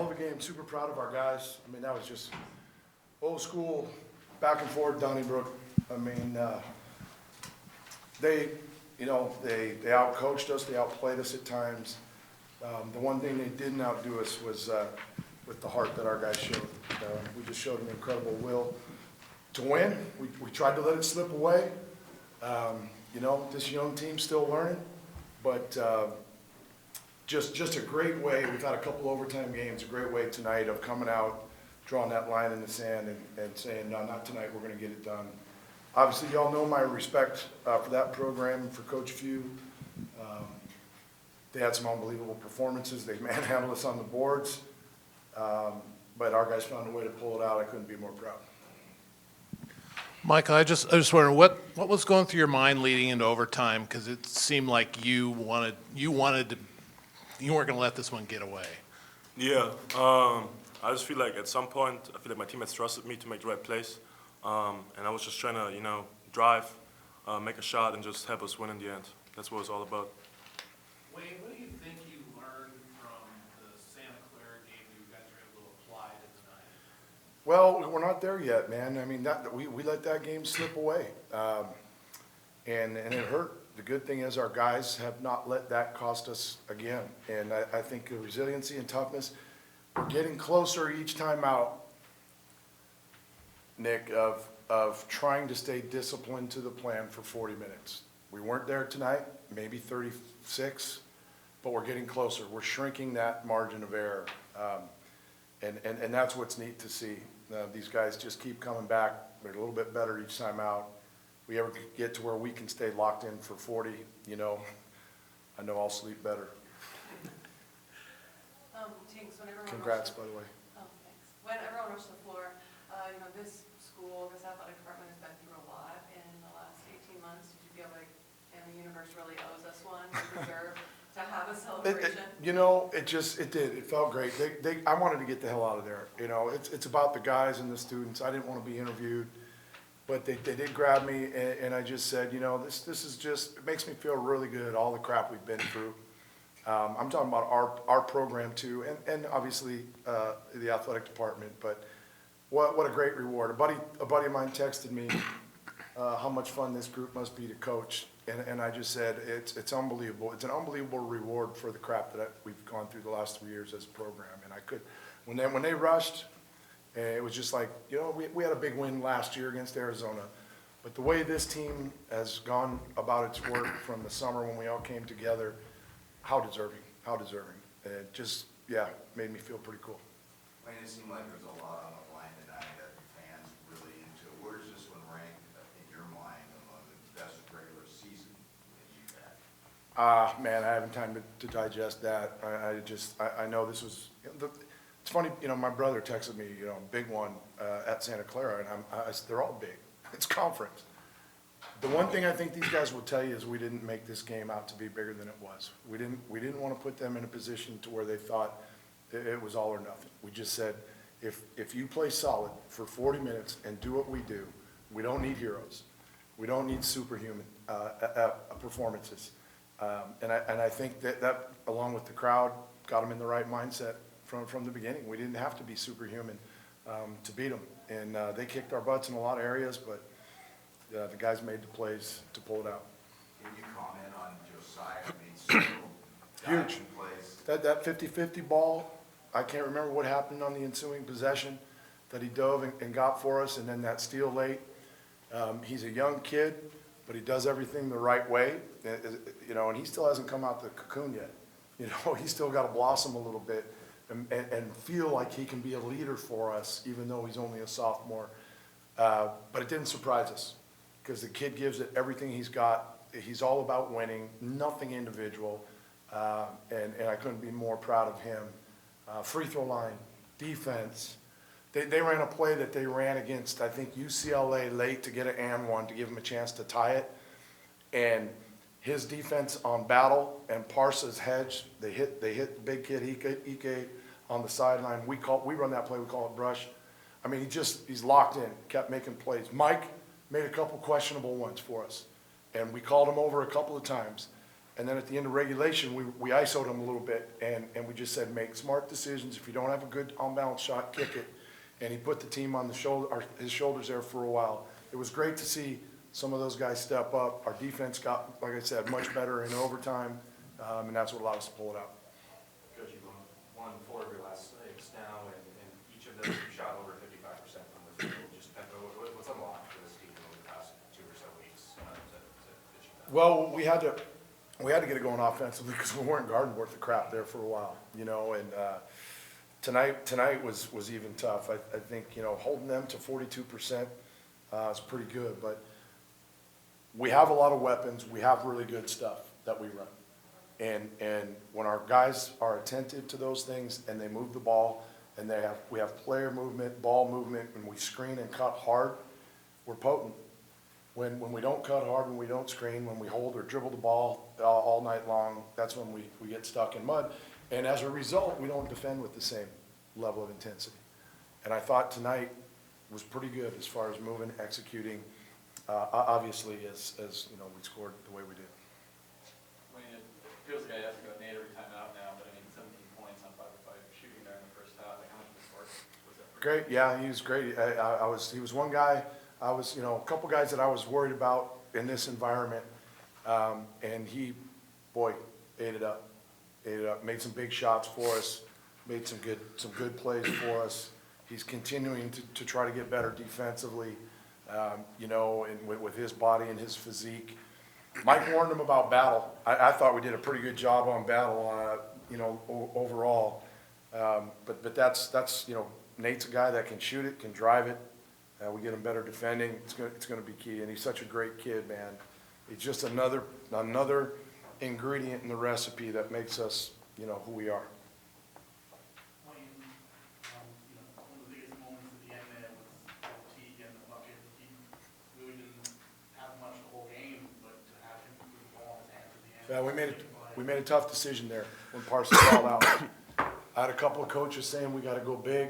hell of a game. Super proud of our guys. I mean, that was just old school, back and forth, Donnybrook. I mean, they outcoached us. They outplayed us at times. The one thing they didn't outdo us was with the heart that our guys showed. We just showed an incredible will to win. We tried to let it slip away. This young team's still learning, but just a great way. We've had a couple overtime games, a great way tonight of coming out, drawing that line in the sand and saying, no, not tonight, we're going to get it done. Obviously, y'all know my respect for that program, for Coach Few. They had some unbelievable performances. They manhandled us on the boards, but our guys found a way to pull it out. I couldn't be more proud. Michael, I just wondering what was going through your mind leading into overtime, because it seemed like you weren't going to let this one get away. Yeah, I just feel like at some point I feel like my teammates trusted me to make the right plays, and I was just trying to drive, make a shot, and just help us win in the end. That's what it's all about. Wayne, what do you think you learned from the Santa Clara game you guys were able to apply to tonight? Well, we're not there yet, man. I mean, we let that game slip away, and it hurt. The good thing is our guys have not let that cost us again. And I think the resiliency and toughness, we're getting closer each time out, Nick, of trying to stay disciplined to the plan for 40 minutes. We weren't there tonight, maybe 36, but we're getting closer. We're shrinking that margin of error. And that's what's neat to see. These guys just keep coming back. They're a little bit better each time out. We ever get to where we can stay locked in for 40, I know I'll sleep better. Tinks, when everyone Congrats, by the way. Oh, thanks. When everyone rushed the floor, this school, this athletic department has been through a lot in the last 18 months. Did you feel like, the universe really owes us one? We deserve to have a celebration? It did. It felt great. I wanted to get the hell out of there. It's about the guys and the students. I didn't want to be interviewed. But they did grab me, and I just said, this is just, it makes me feel really good, all the crap we've been through. I'm talking about our program too, and obviously the athletic department, but what a great reward. A buddy of mine texted me how much fun this group must be to coach, and I just said, it's unbelievable. It's an unbelievable reward for the crap that we've gone through the last 3 years as a program, and when they rushed, it was just like, we had a big win last year against Arizona, but the way this team has gone about its work from the summer when we all came together, how deserving. And it just, made me feel pretty cool. Wayne, it seemed like there's a lot on the line tonight that the fans really into. Where does this one rank in your mind among the best regular season that you've had? Man, I haven't time to digest that. I know this was, it's funny, my brother texted me, big one at Santa Clara, and I said, they're all big. It's conference. The one thing I think these guys will tell you is we didn't make this game out to be bigger than it was. We didn't want to put them in a position to where they thought it was all or nothing. We just said, if you play solid for 40 minutes and do what we do, we don't need heroes. We don't need superhuman performances. And I think that along with the crowd got them in the right mindset from the beginning. We didn't have to be superhuman to beat them. And they kicked our butts in a lot of areas, but the guys made the plays to pull it out. Can you comment on Josiah? Huge. Plays. That 50-50 ball, I can't remember what happened on the ensuing possession that he dove and got for us, and then that steal late. He's a young kid, but he does everything the right way, and he still hasn't come out the cocoon yet. He's still got to blossom a little bit and feel like he can be a leader for us, even though he's only a sophomore. But it didn't surprise us, because the kid gives it everything he's got. He's all about winning, nothing individual, and I couldn't be more proud of him. Free throw line, defense. They ran a play that they ran against, I think, UCLA late to get an and one to give him a chance to tie it. And his defense on Battle and Parsa's hedge, they hit the big kid, Ike, on the sideline. We run that play, we call it brush. I mean, he's locked in, kept making plays. Mike made a couple questionable ones for us, and we called him over a couple of times. And then at the end of regulation, we ISO'd him a little bit, and we just said, make smart decisions. If you don't have a good on-balance shot, kick it. And he put the team on the shoulder, or his shoulders there for a while. It was great to see some of those guys step up. Our defense got, like I said, much better in overtime, and that's what allowed us to pull it out. Coach, you've won 4 of your last 6 now, and each of them you shot over 55% from the field. Just what's unlocked for this team over the past 2 or so weeks to achieve that? Well, we had to get it going offensively because we weren't guarding worth the crap there for a while, you know, and tonight was even tough. I think, you know, holding them to 42% is pretty good, but we have a lot of weapons. We have really good stuff that we run. And when our guys are attentive to those things and they move the ball and we have player movement, ball movement, and we screen and cut hard, we're potent. When we don't cut hard, when we don't screen, when we hold or dribble the ball all night long, that's when we get stuck in mud. And as a result, we don't defend with the same level of intensity. And I thought tonight was pretty good as far as moving, executing, obviously as you know, we scored the way we did. I mean, it feels like I have to go Nate every time out now, but I mean, 17 points on 5 of 5 shooting there in the first half. Like, how much of the score was that? Great, yeah, he was great. He was one guy. You know, a couple guys that I was worried about in this environment, and he, boy, ate it up, made some big shots for us, made some good plays for us. He's continuing to try to get better defensively, you know, and with his body and his physique. Mike warned him about battle. I thought we did a pretty good job on battle, you know, overall. But that's, you know, Nate's a guy that can shoot it, can drive it. We get him better defending. It's going to be key. And he's such a great kid, man. He's just another ingredient in the recipe that makes us, you know, who we are. Wayne, you know, one of the biggest moments at the end there was LT getting the bucket. He really didn't have much the whole game, but to have him put the ball in his hands at the end. Yeah, we made a tough decision there when Parsons called out. I had a couple of coaches saying we got to go big,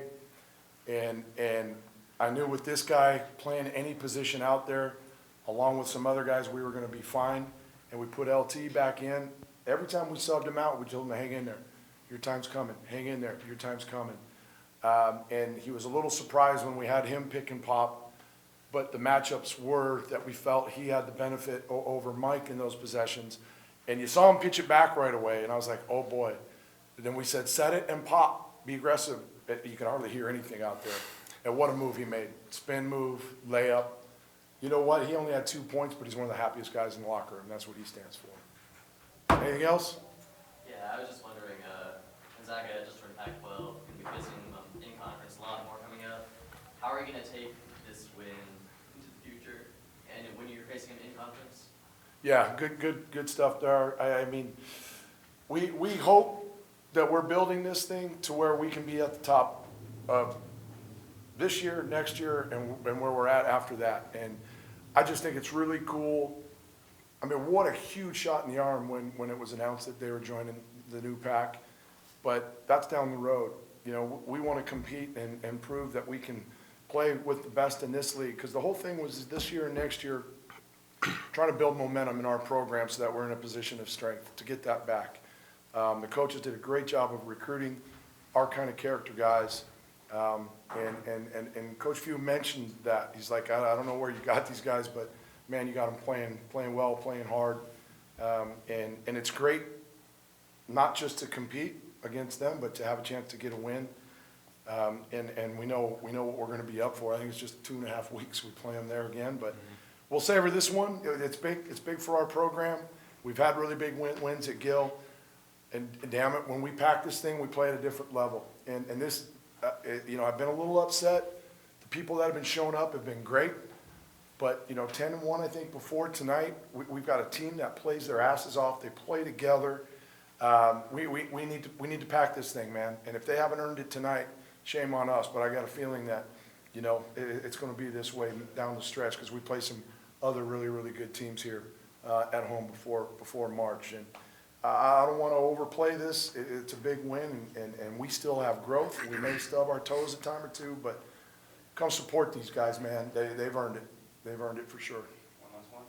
and I knew with this guy playing any position out there, along with some other guys, we were going to be fine. And we put LT back in. Every time we subbed him out, we told him to hang in there. Your time's coming. Hang in there. Your time's coming. And he was a little surprised when we had him pick and pop. But the matchups were that we felt he had the benefit over Mike in those possessions. And you saw him pitch it back right away. And I was like, oh, boy. And then we said, set it and pop. Be aggressive. You can hardly hear anything out there. And what a move he made. Spin move, layup. You know what? He only had 2 points, but he's one of the happiest guys in the locker room. That's what he stands for. Anything else? Yeah, I was just wondering, Gonzaga just turned Pac-12, going to be facing in conference, a lot more coming up. How are you going to take this win into the future, and when you're facing them in conference? Yeah, good stuff there. I mean, we hope that we're building this thing to where we can be at the top of this year, next year, and where we're at after that. And I just think it's really cool. I mean, what a huge shot in the arm when it was announced that they were joining the new pack. But that's down the road. You know, we want to compete and prove that we can play with the best in this league. Because the whole thing was this year and next year, trying to build momentum in our program so that we're in a position of strength to get that back. The coaches did a great job of recruiting our kind of character guys. And Coach Few mentioned that. He's like, I don't know where you got these guys, but man, you got them playing well, playing hard. And it's great not just to compete against them, but to have a chance to get a win. And we know what we're going to be up for. I think it's just 2.5 weeks we play them there again, but we'll savor this one. It's big for our program. We've had really big wins at Gill. And damn it, when we pack this thing, we play at a different level. And this, you know, I've been a little upset. The people that have been showing up have been great. But, you know, 10-1, I think, before tonight, we've got a team that plays their asses off. They play together. We need to pack this thing, man. And if they haven't earned it tonight, shame on us. But I got a feeling that, you know, it's going to be this way down the stretch because we play some other really, really good teams here at home before March. And I don't want to overplay this. It's a big win, and we still have growth. We may stub our toes a time or two, but come support these guys, man. They've earned it. They've earned it for sure. One last one.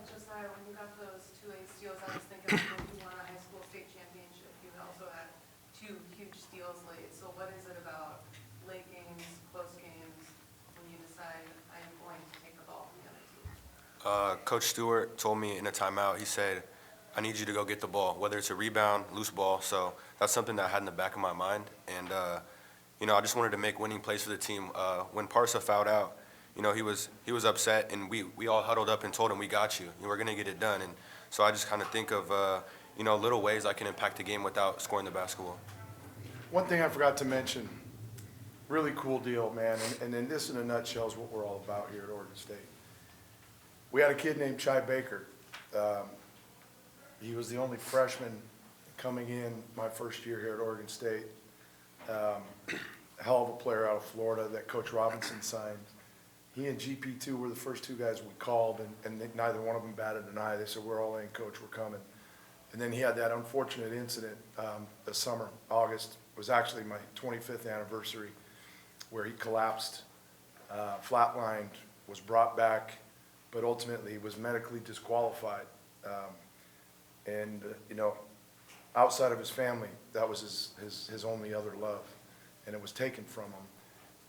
Josiah, when you got those 2 A steals, I was thinking feel like when you won a high school state championship, you also had 2 huge steals late. So what is it about late games, close games, when you decide I'm going to take the ball from the other team? Coach Stewart told me in a timeout, he said, I need you to go get the ball, whether it's a rebound, loose ball. So that's something that I had in the back of my mind. And, I just wanted to make winning plays for the team. When Parsa fouled out, he was upset, and we all huddled up and told him, we got you. We're going to get it done. And so I just kind of think of, little ways I can impact the game without scoring the basketball. One thing I forgot to mention, really cool deal, man, and then this in a nutshell is what we're all about here at Oregon State. We had a kid named Chai Baker. He was the only freshman coming in my first year here at Oregon State. A hell of a player out of Florida that Coach Robinson signed. He and GP2 were the first 2 guys we called, and neither one of them batted an eye. They said, we're all in, Coach, we're coming. And then he had that unfortunate incident this summer, August. It was actually my 25th anniversary, where he collapsed, flatlined, was brought back, but ultimately was medically disqualified. Outside of his family, that was his only other love, and it was taken from him.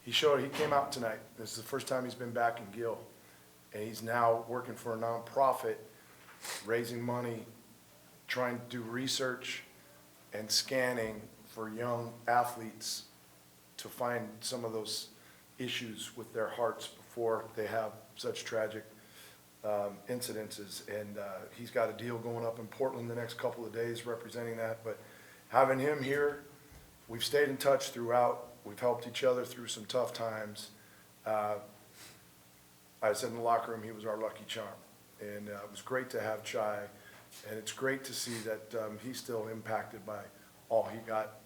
He came out tonight. This is the first time he's been back in Gill, and he's now working for a nonprofit, raising money, trying to do research and scanning for young athletes to find some of those issues with their hearts before they have such tragic incidences. And he's got a deal going up in Portland the next couple of days representing that. But having him here, we've stayed in touch throughout. We've helped each other through some tough times. I said in the locker room, he was our lucky charm. And it was great to have Chai. And it's great to see that he's still impacted by all he got,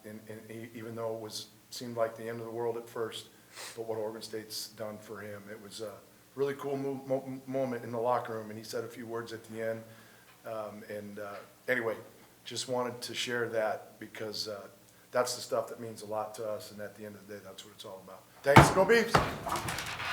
even though it seemed like the end of the world at first, but what Oregon State's done for him. It was a really cool moment in the locker room, and he said a few words at the end. Anyway, just wanted to share that because that's the stuff that means a lot to us, and at the end of the day, that's what it's all about. Thanks, go Beavs!